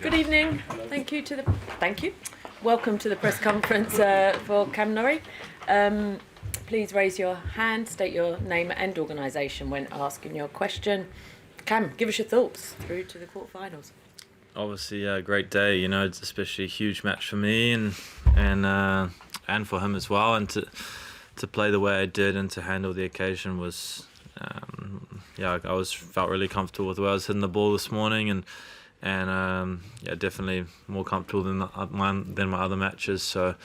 Good evening. Thank you. Welcome to the press conference for Cam Norrie. Please raise your hand, state your name and organisation when asking your question. Cam, give us your thoughts through to the quarterfinals. Obviously, a great day. You know, it's especially a huge match for me and for him as well. And to play the way I did and to handle the occasion was, felt really comfortable with where I was hitting the ball this morning, and definitely more comfortable than my other matches. So it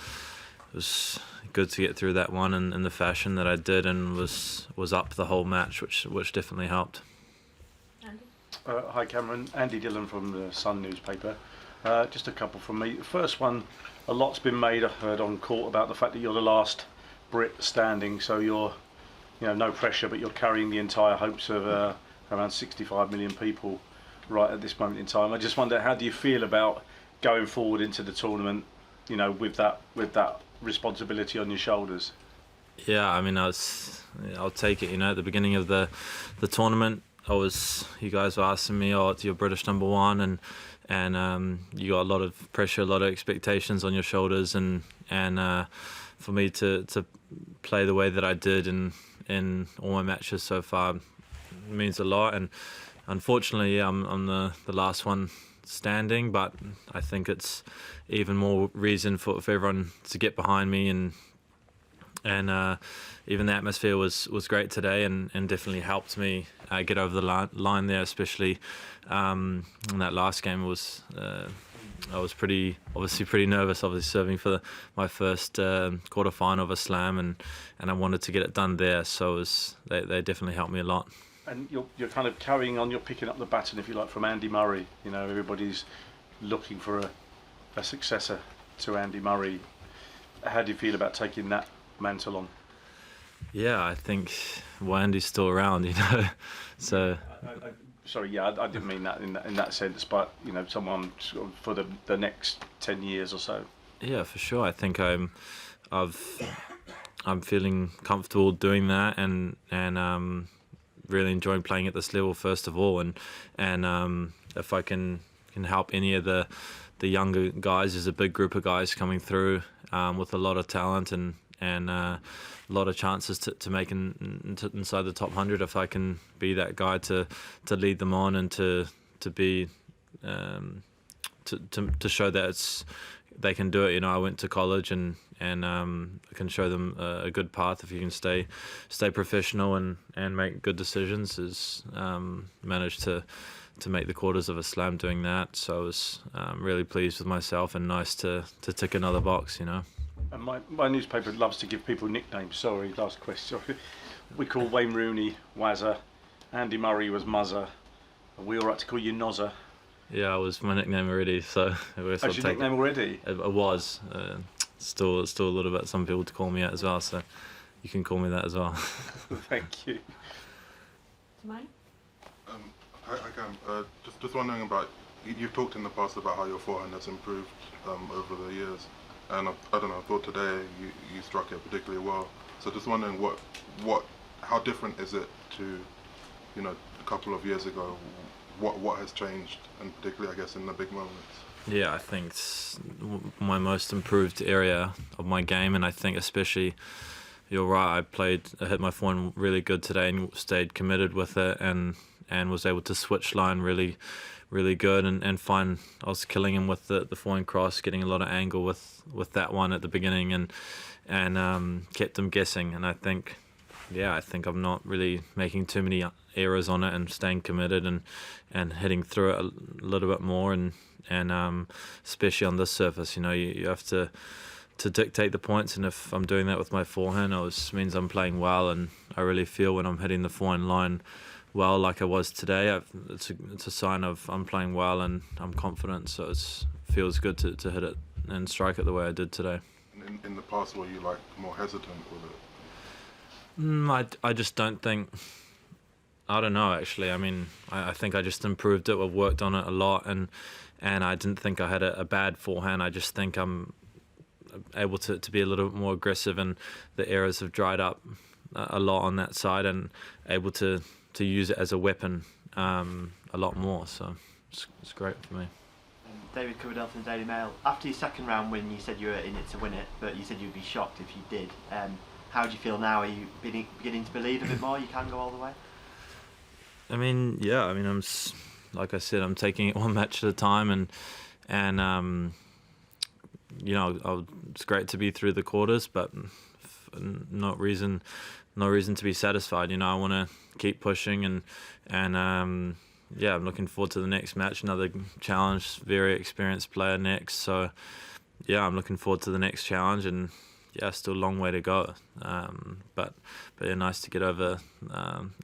was good to get through that one in the fashion that I did, and was up the whole match, which definitely helped. Hi Cameron, Andy Dillon from the Sun newspaper. Just a couple from me. The first one, a lot's been made, I heard on court, about the fact that you're the last Brit standing, so you're, no pressure, but you're carrying the entire hopes of around 65 million people right at this moment in time. I just wonder, how do you feel about going forward into the tournament, with that responsibility on your shoulders? Yeah, I mean, I'll take it. At the beginning of the tournament, you guys were asking me, it's your British number one, and you got a lot of pressure, a lot of expectations on your shoulders, and for me to play the way that I did in all my matches so far means a lot. And unfortunately, I'm the last one standing, but I think it's even more reason for everyone to get behind me, and even the atmosphere was great today, and definitely helped me get over the line there, especially in that last game. I was pretty nervous, obviously serving for my first quarterfinal of a slam, and I wanted to get it done there, so they definitely helped me a lot. And you're kind of carrying on, you're picking up the baton, if you like, from Andy Murray. Everybody's looking for a successor to Andy Murray. How do you feel about taking that mantle on? Yeah, I think Andy's still around, so. I didn't mean that in that sense, but someone sort of for the next 10 years or so. Yeah, for sure. I think I'm feeling comfortable doing that, and really enjoying playing at this level first of all, and if I can help any of the younger guys. There's a big group of guys coming through with a lot of talent and a lot of chances to make inside the top 100. If I can be that guy to lead them on, and to be to show that they can do it. I went to college, and I can show them a good path if you can stay professional and make good decisions. Managed to make the quarters of a slam doing that, so I was really pleased with myself, and nice to tick another box. And my newspaper loves to give people nicknames. Sorry, last question. We call Wayne Rooney Wazza, Andy Murray was Muzzer. Are we all right to call you Nozzer? Yeah, it was my nickname already. So that's your nickname already? It was. Still a little bit. Some people to call me at as well. So you can call me that as well. Thank you. Mine? Hi Cam. Just wondering about, you've talked in the past about how your forehand has improved over the years. And I don't know, I thought today you struck it particularly well. So just wondering how different is it to, a couple of years ago? What has changed, and particularly, I guess, in the big moments? Yeah, I think it's my most improved area of my game, and I think especially, you're right, I hit my forehand really good today and stayed committed with it, and was able to switch line really good, and find I was killing him with the forehand cross, getting a lot of angle with that one at the beginning, and kept him guessing. And I think I'm not really making too many errors on it, and staying committed and hitting through it a little bit more, and especially on this surface, you have to dictate the points, and if I'm doing that with my forehand, it means I'm playing well, and I really feel when I'm hitting the forehand line well, like I was today, it's a sign of I'm playing well and I'm confident, so it feels good to hit it and strike it the way I did today. In the past, were you more hesitant with it? I just don't think, I don't know actually. I mean, I think I just improved it. I've worked on it a lot, and I didn't think I had a bad forehand. I just think I'm able to be a little bit more aggressive, and the errors have dried up a lot on that side, and able to use it as a weapon a lot more, so it's great for me. David Coverdale from the Daily Mail. After your second round win, you said you were in it to win it, but you said you'd be shocked if you did. How do you feel now? Are you beginning to believe a bit more you can go all the way? I mean, yeah. I mean, like I said, I'm taking it one match at a time, and you know, it's great to be through the quarters, but no reason to be satisfied. You know, I want to keep pushing, and yeah, I'm looking forward to the next match, another challenge, very experienced player next. So yeah, I'm looking forward to the next challenge, and yeah, still a long way to go. But yeah, nice to get over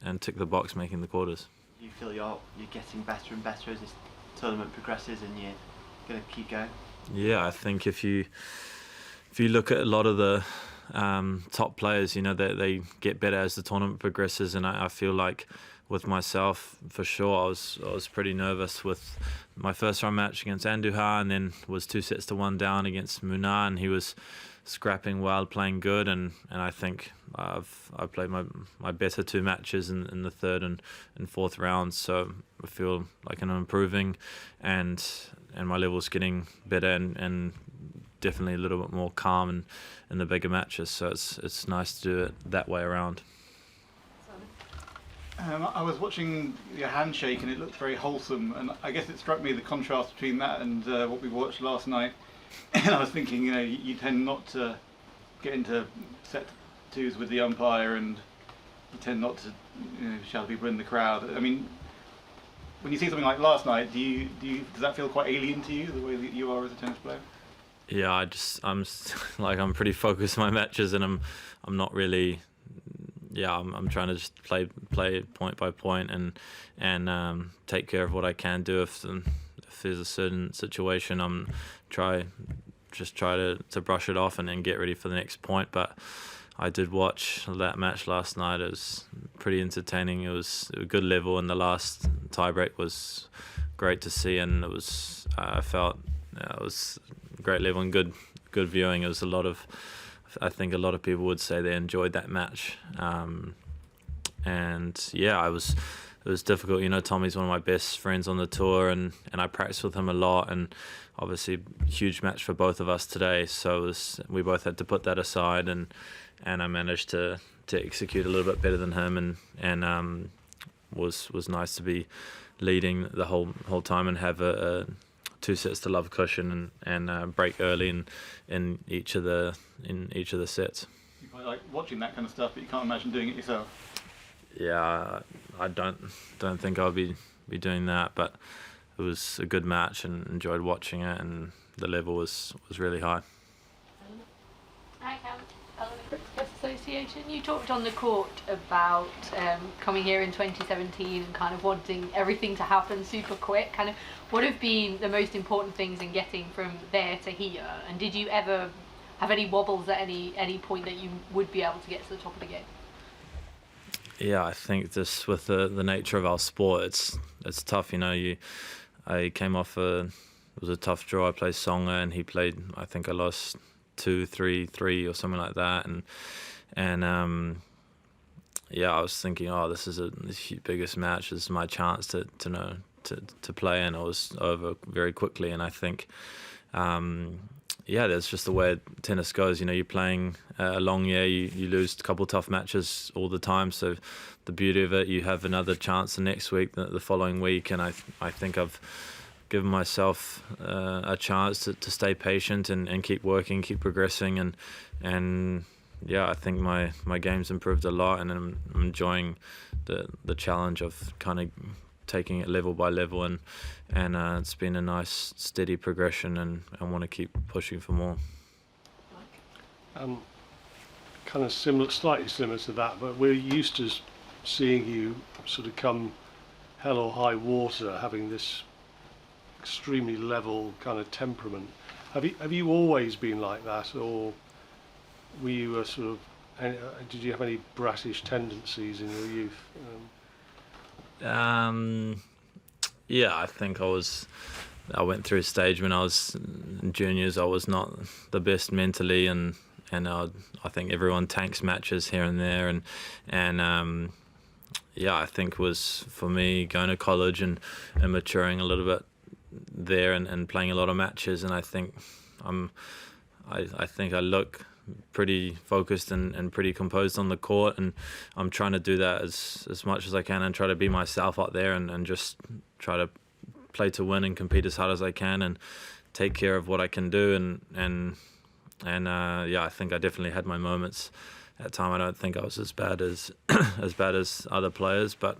and tick the box, making the quarters. You feel you're getting better and better as this tournament progresses, and you're going to keep going? Yeah, I think if you look at a lot of the top players, you know, they get better as the tournament progresses, and I feel like with myself, for sure, I was pretty nervous with my first round match against Andujar, and then was 2-1 down against Munar, and he was scrapping well, playing good, and I think I played my better two matches in the third and fourth rounds, so I feel like I'm improving, and my level's getting better, and definitely a little bit more calm in the bigger matches, so it's nice to do it that way around. I was watching your handshake and it looked very wholesome, and I guess it struck me the contrast between that and what we watched last night. And I was thinking, you know, you tend not to get into set twos with the umpire, and you tend not to, you know, shout at people in the crowd. I mean, when you see something like last night, does that feel quite alien to you, the way that you are as a tennis player? Yeah, I'm pretty focused on my matches, and I'm not really. Yeah, I'm trying to just play point by point, and take care of what I can do. If there's a certain situation, try to brush it off and then get ready for the next point. But I did watch that match last night. It was pretty entertaining. It was a good level, and the last tiebreak was great to see, and it was I felt it was great level and good viewing. It was I think a lot of people would say they enjoyed that match, and yeah, it was difficult. You know, Tommy's one of my best friends on the tour, and I practice with him a lot, and obviously huge match for both of us today. So we both had to put that aside, and I managed to execute a little bit better than him, and was nice to be leading the whole time and have a 2 sets to love cushion and break early in each of the sets. You quite like watching that kind of stuff, but you can't imagine doing it yourself. Yeah, I don't think I'll be doing that, but it was a good match and enjoyed watching it, and the level was really high. Hi, Cam. Olympic Press Association. You talked on the court about coming here in 2017 and kind of wanting everything to happen super quick. Kind of, what have been the most important things in getting from there to here? And did you ever have any wobbles at any point that you would be able to get to the top of the game? Yeah, I think this with the nature of our sport, it's tough. You know, I came off it was a tough draw. I played Songa, and he played. I think I lost 2-3 or something like that, and yeah, I was thinking, this is the biggest match. This is my chance to play, and it was over very quickly. And I think, yeah, that's just the way tennis goes. You know, you're playing a long year, you lose a couple tough matches all the time. So the beauty of it, you have another chance the next week, the following week, and I think I've given myself a chance to stay patient and keep working, keep progressing, and yeah, I think my game's improved a lot, and I'm enjoying the challenge of kind of taking it level by level, and it's been a nice steady progression, and I want to keep pushing for more. Kind of similar, slightly similar to that, but we're used to seeing you sort of come hell or high water, having this extremely level kind of temperament. Have you always been like that, or were you did you have any bratish tendencies in your youth? Yeah, I think I went through a stage when I was in juniors. I was not the best mentally, and I think everyone tanks matches here and there, and yeah, I think was for me going to college and maturing a little bit there and playing a lot of matches, and I think I think I look pretty focused and pretty composed on the court, and I'm trying to do that as much as I can and try to be myself out there and just try to play to win and compete as hard as I can and take care of what I can do, and yeah, I think I definitely had my moments. At time, I don't think I was as bad as as other players, but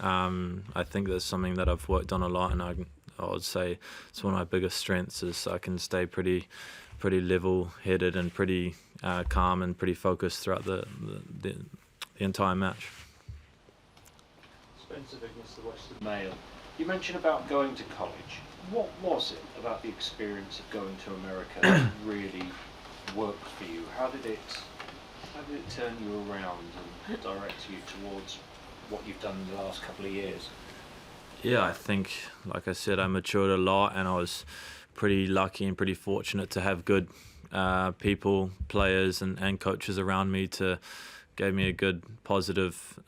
I think there's something that I've worked on a lot, and I would say it's one of my biggest strengths is I can stay pretty level-headed and pretty calm and pretty focused throughout the entire match. Spencer Vignes, the Western Mail. You mentioned about going to college. What was it about the experience of going to America that really worked for you? How did it turn you around and direct you towards what you've done in the last couple of years? Yeah, I think, like I said, I matured a lot, and I was pretty lucky and pretty fortunate to have good people, players and coaches around me gave me a good positive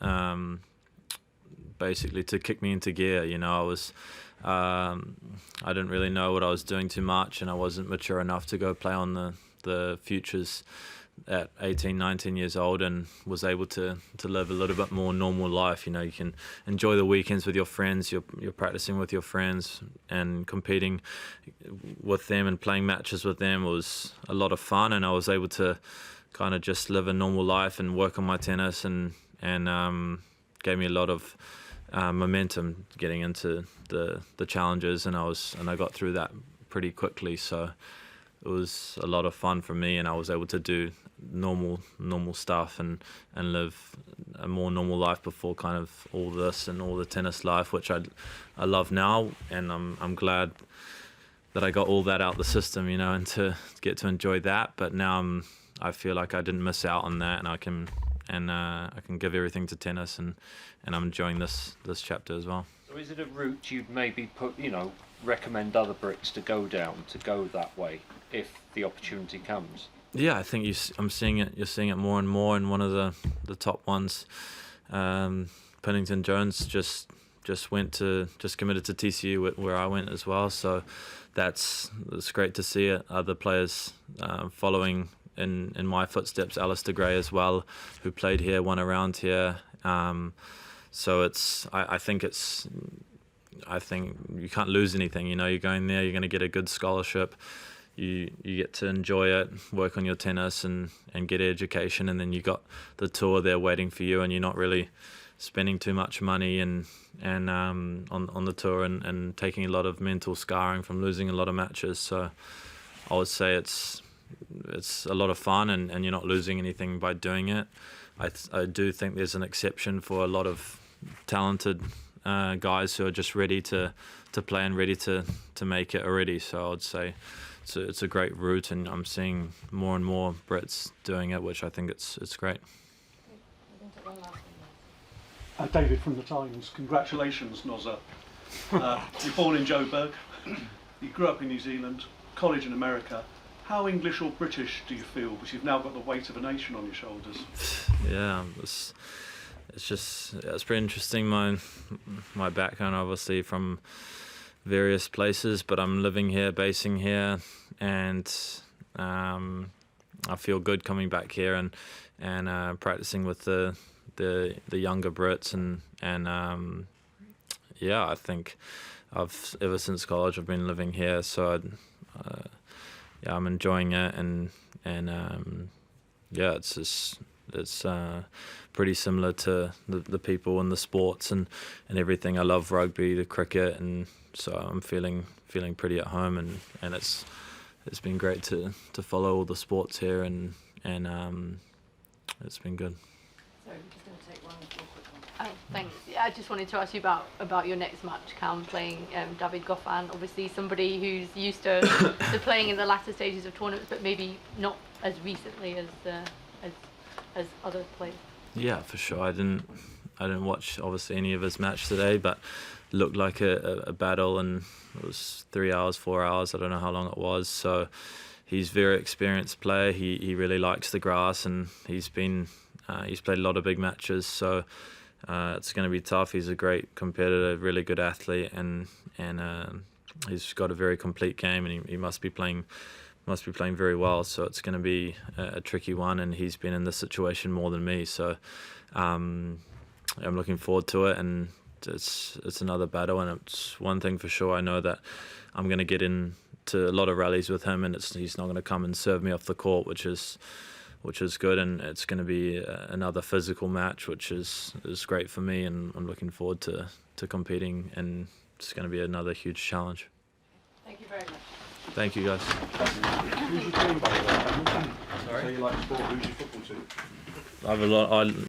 basically to kick me into gear. You know, I didn't really know what I was doing too much, and I wasn't mature enough to go play on the futures at 18, 19 years old, and was able to live a little bit more normal life. You know, you can enjoy the weekends with your friends, you're practicing with your friends and competing with them and playing matches with them was a lot of fun, and I was able to kind of just live a normal life and work on my tennis, and gave me a lot of momentum getting into the challenges, and I got through that pretty quickly. So it was a lot of fun for me, and I was able to do normal stuff and live a more normal life before kind of all this and all the tennis life, which I love now, and I'm glad that I got all that out the system, you know, and to get to enjoy that. But now I feel like I didn't miss out on that, and I can give everything to tennis, and I'm enjoying this chapter as well. So is it a route you'd maybe recommend other Brits to go down, to go that way if the opportunity comes? Yeah, I think you're seeing it more and more, and one of the top ones, Pennington Jones just committed to TCU where I went as well. So it's great to see it. Other players following in my footsteps, Alistair Gray as well, who played here, won around here. So I think you can't lose anything. You know, you're going there, you're going to get a good scholarship. You get to enjoy it, work on your tennis and get education, and then you got the tour there waiting for you, and you're not really spending too much money and on the tour and taking a lot of mental scarring from losing a lot of matches. So I would say it's a lot of fun, and you're not losing anything by doing it. I do think there's an exception for a lot of talented guys who are just ready to play and ready to make it already. So I would say it's a great route, and I'm seeing more and more Brits doing it, which I think it's great. David from the Times. Congratulations, Nozza. You're born in Joburg. You grew up in New Zealand, college in America. How English or British do you feel? Because you've now got the weight of a nation on your shoulders. Yeah, it's pretty interesting. My background, obviously, from various places, but I'm living here, basing here, and I feel good coming back here and practicing with the younger Brits, and yeah, I think ever since college I've been living here, so yeah, I'm enjoying it, and yeah, it's pretty similar to the people and the sports and everything. I love rugby, the cricket, and so I'm feeling pretty at home, and it's been great to follow all the sports here, and it's been good. So we're just going to take one more quick one. Oh, thanks. Yeah, I just wanted to ask you about your next match, Cam, playing David Goffin. Obviously, somebody who's used to playing in the latter stages of tournaments, but maybe not as recently as other players. Yeah, for sure. I didn't watch obviously any of his match today, but looked like a battle, and it was 3 hours, 4 hours. I don't know how long it was. So he's a very experienced player. He really likes the grass, and he's played a lot of big matches. So it's going to be tough. He's a great competitor, really good athlete, and he's got a very complete game, and he must be playing very well. So it's going to be a tricky one, and he's been in this situation more than me. So I'm looking forward to it, and it's another battle. And it's one thing for sure, I know that I'm going to get into a lot of rallies with him, and he's not going to come and serve me off the court, which is good, and it's going to be another physical match, which is great for me, and I'm looking forward to competing, and it's going to be another huge challenge. Thank you very much. Thank you, guys. Who's your team, by the way? Sorry? So you like sport, who's your football team? I have a lot.